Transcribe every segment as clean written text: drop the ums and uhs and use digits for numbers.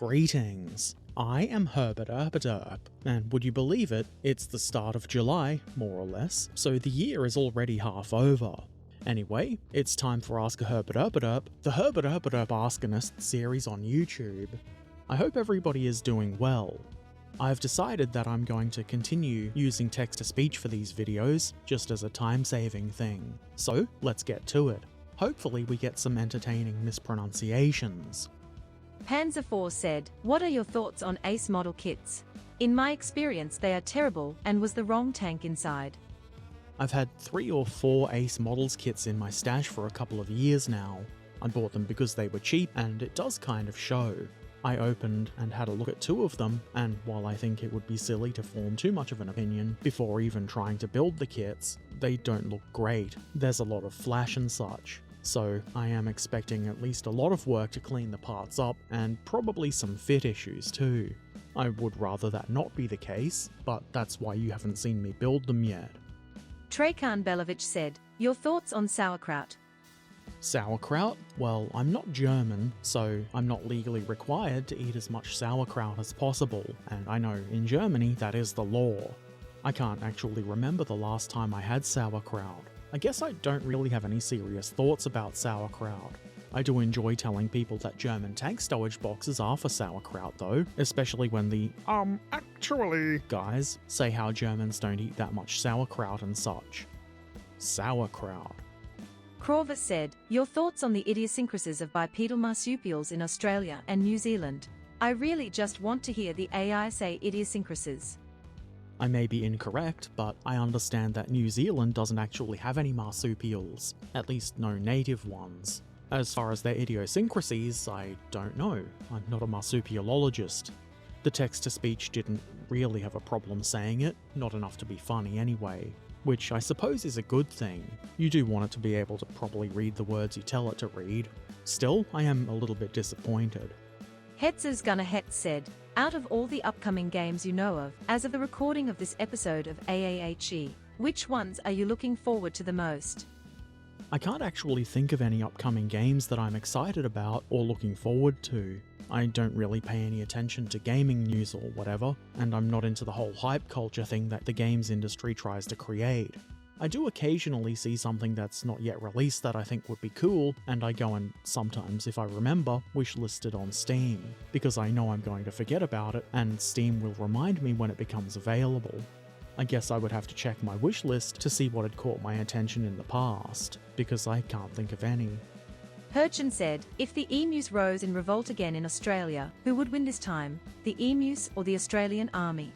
Greetings, I am Herbert Erpaderp, and would you believe it, it's the start of July, more or less, so the year is already half over. Anyway, it's time for Ask a Herbert Erpaderp, the Herbert Erpaderp Askinist series on YouTube. I hope everybody is doing well. I've decided that I'm going to continue using text-to-speech for these videos, just as a time-saving thing. So, let's get to it. Hopefully we get some entertaining mispronunciations. Panzer4 said, "What are your thoughts on Ace model kits? In my experience they are terrible and was the wrong tank inside." I've had 3 or 4 Ace models kits in my stash for a couple of years now. I bought them because they were cheap and it does kind of show. I opened and had a look at 2 of them, and while I think it would be silly to form too much of an opinion before even trying to build the kits, they don't look great. There's a lot of flash and such. So I am expecting at least a lot of work to clean the parts up, and probably some fit issues too. I would rather that not be the case, but that's why you haven't seen me build them yet. Trekan Belovich said, "Your thoughts on sauerkraut?" Sauerkraut? Well, I'm not German, so I'm not legally required to eat as much sauerkraut as possible, and I know in Germany that is the law. I can't actually remember the last time I had sauerkraut. I guess I don't really have any serious thoughts about sauerkraut. I do enjoy telling people that German tank stowage boxes are for sauerkraut though, especially when the actually guys say how Germans don't eat that much sauerkraut and such. Sauerkraut. Crawver said, "Your thoughts on the idiosyncrasies of bipedal marsupials in Australia and New Zealand? I really just want to hear the AI say idiosyncrasies." I may be incorrect, but I understand that New Zealand doesn't actually have any marsupials, at least no native ones. As far as their idiosyncrasies, I don't know. I'm not a marsupiologist. The text-to-speech didn't really have a problem saying it, not enough to be funny anyway, which I suppose is a good thing. You do want it to be able to properly read the words you tell it to read. Still, I am a little bit disappointed. Hetzer's Gunner Hetz said, "Out of all the upcoming games you know of, as of the recording of this episode of AAHE, which ones are you looking forward to the most?" I can't actually think of any upcoming games that I'm excited about or looking forward to. I don't really pay any attention to gaming news or whatever, and I'm not into the whole hype culture thing that the games industry tries to create. I do occasionally see something that's not yet released that I think would be cool, and I go and sometimes, if I remember, wishlist it on Steam, because I know I'm going to forget about it, and Steam will remind me when it becomes available. I guess I would have to check my wishlist to see what had caught my attention in the past, because I can't think of any. Herchin said, "If the emus rose in revolt again in Australia, who would win this time, the emus or the Australian Army?"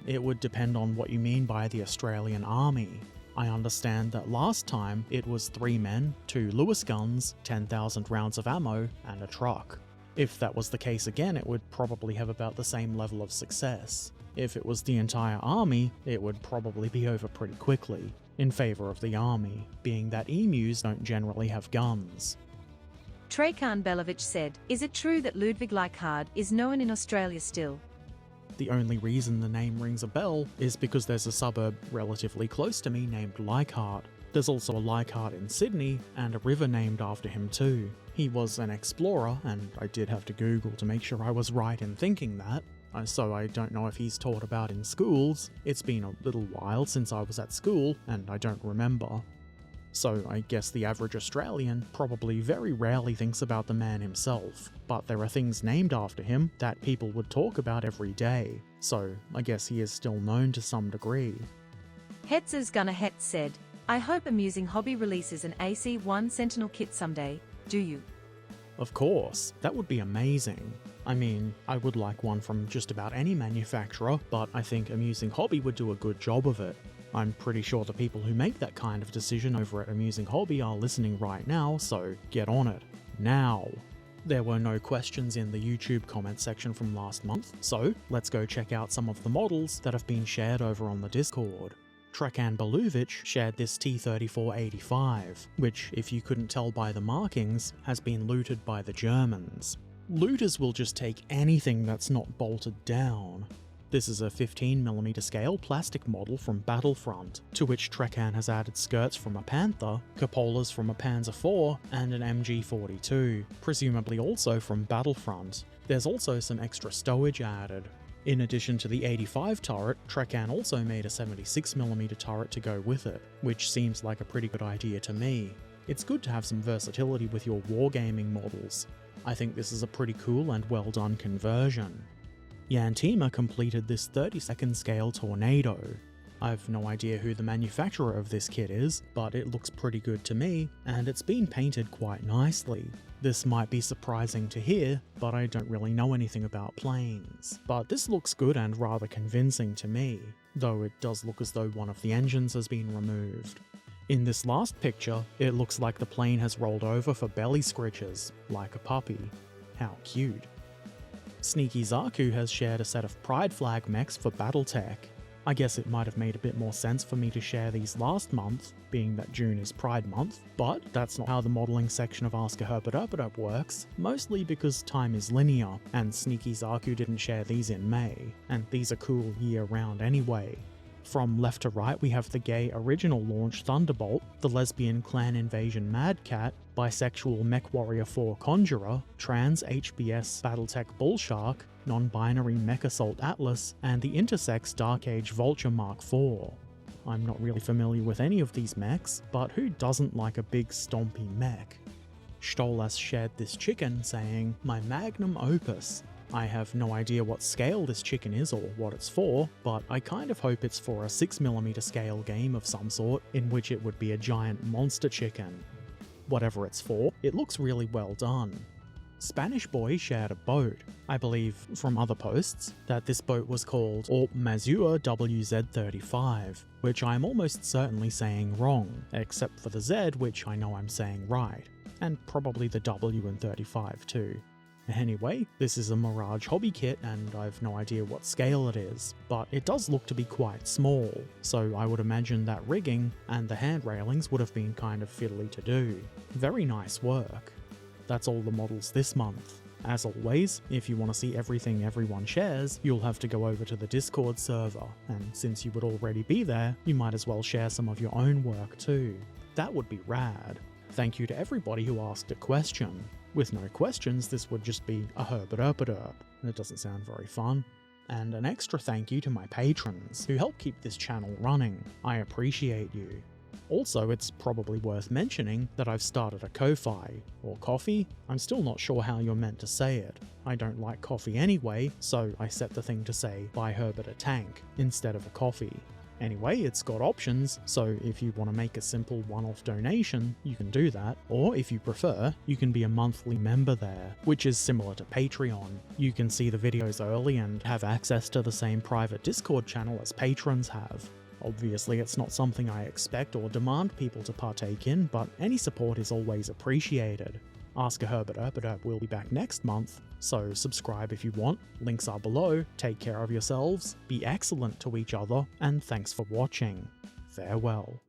It would depend on what you mean by the Australian Army. I understand that last time it was 3 men, 2 Lewis guns, 10,000 rounds of ammo, and a truck. If that was the case again, it would probably have about the same level of success. If it was the entire army, it would probably be over pretty quickly, in favour of the army, being that emus don't generally have guns. Trekan Belovich said, "Is it true that Ludwig Leichhardt is known in Australia still?" The only reason the name rings a bell is because there's a suburb relatively close to me named Leichhardt. There's also a Leichhardt in Sydney, and a river named after him too. He was an explorer, and I did have to Google to make sure I was right in thinking that. So I don't know if he's taught about in schools. It's been a little while since I was at school, and I don't remember. So I guess the average Australian probably very rarely thinks about the man himself, but there are things named after him that people would talk about every day, so I guess he is still known to some degree. Hetzer's Gunner Hetz said, "I hope Amusing Hobby releases an AC-1 Sentinel kit someday, do you?" Of course, that would be amazing. I mean, I would like one from just about any manufacturer, but I think Amusing Hobby would do a good job of it. I'm pretty sure the people who make that kind of decision over at Amusing Hobby are listening right now, so get on it. Now! There were no questions in the YouTube comment section from last month, so let's go check out some of the models that have been shared over on the Discord. Trekan Belovich shared this T-3485, which, if you couldn't tell by the markings, has been looted by the Germans. Looters will just take anything that's not bolted down. This is a 15mm scale plastic model from Battlefront, to which Trekan has added skirts from a Panther, cupolas from a Panzer IV, and an MG42, presumably also from Battlefront. There's also some extra stowage added. In addition to the 85 turret, Trekkan also made a 76mm turret to go with it, which seems like a pretty good idea to me. It's good to have some versatility with your wargaming models. I think this is a pretty cool and well done conversion. Yantima completed this 32nd scale Tornado. I've no idea who the manufacturer of this kit is, but it looks pretty good to me, and it's been painted quite nicely. This might be surprising to hear, but I don't really know anything about planes. But this looks good and rather convincing to me, though it does look as though one of the engines has been removed. In this last picture, it looks like the plane has rolled over for belly scritches, like a puppy. How cute. Sneaky Zaku has shared a set of Pride Flag mechs for Battletech. I guess it might have made a bit more sense for me to share these last month, being that June is Pride Month, but that's not how the modelling section of Ask a Herbert Erpaderp works, mostly because time is linear, and Sneaky Zaku didn't share these in May, and these are cool year-round anyway. From left to right we have the gay original launch Thunderbolt, the lesbian clan invasion Mad Cat, bisexual Mech Warrior 4 Conjurer, trans HBS Battletech Bullshark, non-binary Mech Assault Atlas, and the intersex Dark Age Vulture Mark IV. I'm not really familiar with any of these mechs, but who doesn't like a big stompy mech? Stolas shared this chicken saying, "My magnum opus." I have no idea what scale this chicken is or what it's for, but I kind of hope it's for a 6mm scale game of some sort, in which it would be a giant monster chicken. Whatever it's for, it looks really well done. Spanish Boy shared a boat. I believe, from other posts, that this boat was called Orp Mazur WZ35, which I'm almost certainly saying wrong, except for the Z, which I know I'm saying right, and probably the W in 35 too. Anyway, this is a Mirage hobby kit and I've no idea what scale it is, but it does look to be quite small, so I would imagine that rigging and the hand railings would have been kind of fiddly to do. Very nice work. That's all the models this month. As always, if you want to see everything everyone shares, you'll have to go over to the Discord server, and since you would already be there, you might as well share some of your own work too. That would be rad. Thank you to everybody who asked a question. With no questions, this would just be a Herbert Erpaderp, and it doesn't sound very fun. And an extra thank you to my patrons, who help keep this channel running. I appreciate you. Also, it's probably worth mentioning that I've started a Ko-Fi, or coffee. I'm still not sure how you're meant to say it. I don't like coffee anyway, so I set the thing to say, buy Herbert a tank, instead of a coffee. Anyway, it's got options, so if you want to make a simple one-off donation, you can do that, or if you prefer, you can be a monthly member there, which is similar to Patreon. You can see the videos early and have access to the same private Discord channel as patrons have. Obviously, it's not something I expect or demand people to partake in, but any support is always appreciated. Ask a Herbert Erpaderp will be back next month, so subscribe if you want, links are below, take care of yourselves, be excellent to each other, and thanks for watching. Farewell.